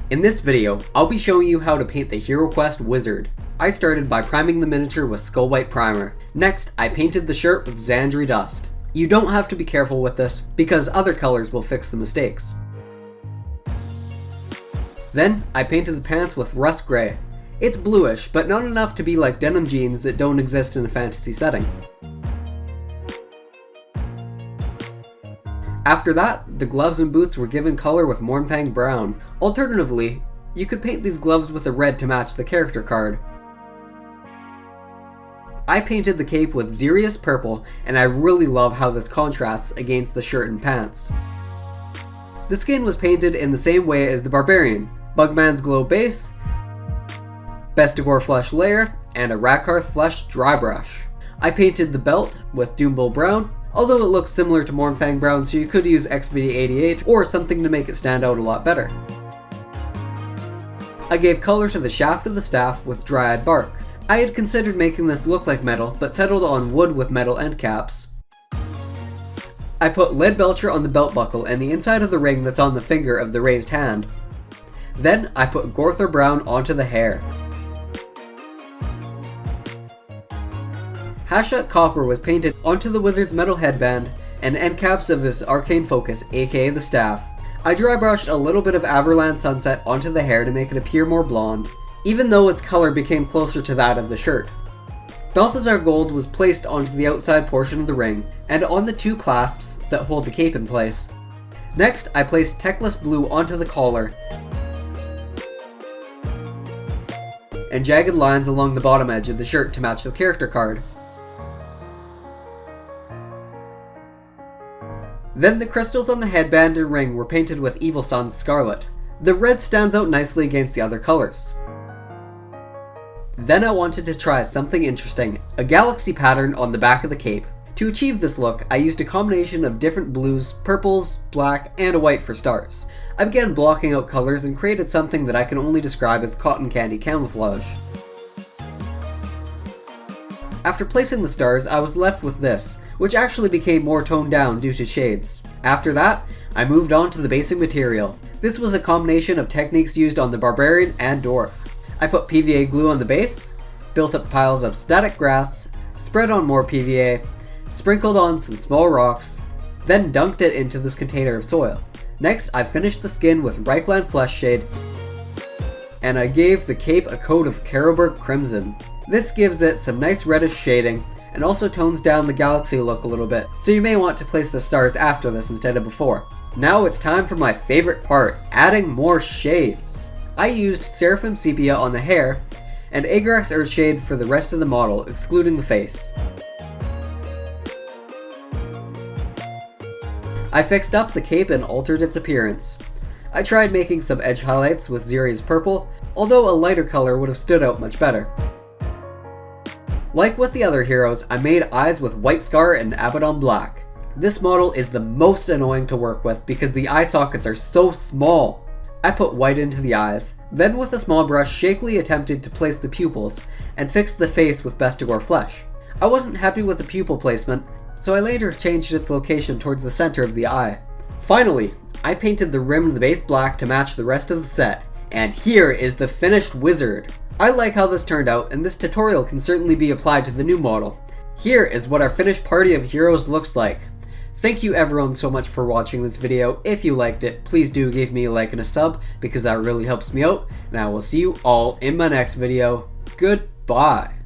In this video, I'll be showing you how to paint the Heroquest wizard. I started by priming the miniature with Skull White primer. Next, I painted the shirt with Xandri dust. You don't have to be careful with this, because other colors will fix the mistakes. Then, I painted the pants with rust grey. It's bluish, but not enough to be like denim jeans that don't exist in a fantasy setting. After that, the gloves and boots were given color with Mornthang brown. Alternatively, you could paint these gloves with a red to match the character card. I painted the cape with Xerius purple, and I really love how this contrasts against the shirt and pants. The skin was painted in the same way as the Barbarian: Bugman's Glow base, Bestigor flesh layer, and a Rakarth flesh dry brush. I painted the belt with Doombull brown, although it looks similar to Mornthang brown, so you could use XVD88 or something to make it stand out a lot better. I gave color to the shaft of the staff with Dryad bark. I had considered making this look like metal, but settled on wood with metal end caps. I put Lead Belcher on the belt buckle and the inside of the ring that's on the finger of the raised hand. Then I put Gorthor brown onto the hair. Hashat Copper was painted onto the wizard's metal headband and end caps of his arcane focus, aka the staff. I dry brushed a little bit of Averland Sunset onto the hair to make it appear more blonde, even though its color became closer to that of the shirt. Balthazar Gold was placed onto the outside portion of the ring, and on the two clasps that hold the cape in place. Next, I placed Teclis Blue onto the collar, and jagged lines along the bottom edge of the shirt to match the character card. Then the crystals on the headband and ring were painted with Evil Sun's Scarlet. The red stands out nicely against the other colors. Then I wanted to try something interesting, a galaxy pattern on the back of the cape. To achieve this look, I used a combination of different blues, purples, black, and a white for stars. I began blocking out colors and created something that I can only describe as cotton candy camouflage. After placing the stars, I was left with this, which actually became more toned down due to shades. After that, I moved on to the basic material. This was a combination of techniques used on the Barbarian and Dwarf. I put PVA glue on the base, built up piles of static grass, spread on more PVA, sprinkled on some small rocks, then dunked it into this container of soil. Next, I finished the skin with Reichland Flesh Shade, and I gave the cape a coat of Carroburg Crimson. This gives it some nice reddish shading, and also tones down the galaxy look a little bit, so you may want to place the stars after this instead of before. Now it's time for my favorite part, adding more shades. I used Seraphim Sepia on the hair, and Agrax Earthshade for the rest of the model, excluding the face. I fixed up the cape and altered its appearance. I tried making some edge highlights with Xerius purple, although a lighter color would have stood out much better. Like with the other heroes, I made eyes with White Scar and Abaddon Black. This model is the most annoying to work with because the eye sockets are so small. I put white into the eyes, then with a small brush shakily attempted to place the pupils, and fixed the face with Bestigor flesh. I wasn't happy with the pupil placement, so I later changed its location towards the center of the eye. Finally, I painted the rim of the base black to match the rest of the set, and here is the finished wizard. I like how this turned out, and this tutorial can certainly be applied to the new model. Here is what our finished party of heroes looks like. Thank you everyone so much for watching this video. If you liked it, please do give me a like and a sub, because that really helps me out, and I will see you all in my next video. Goodbye.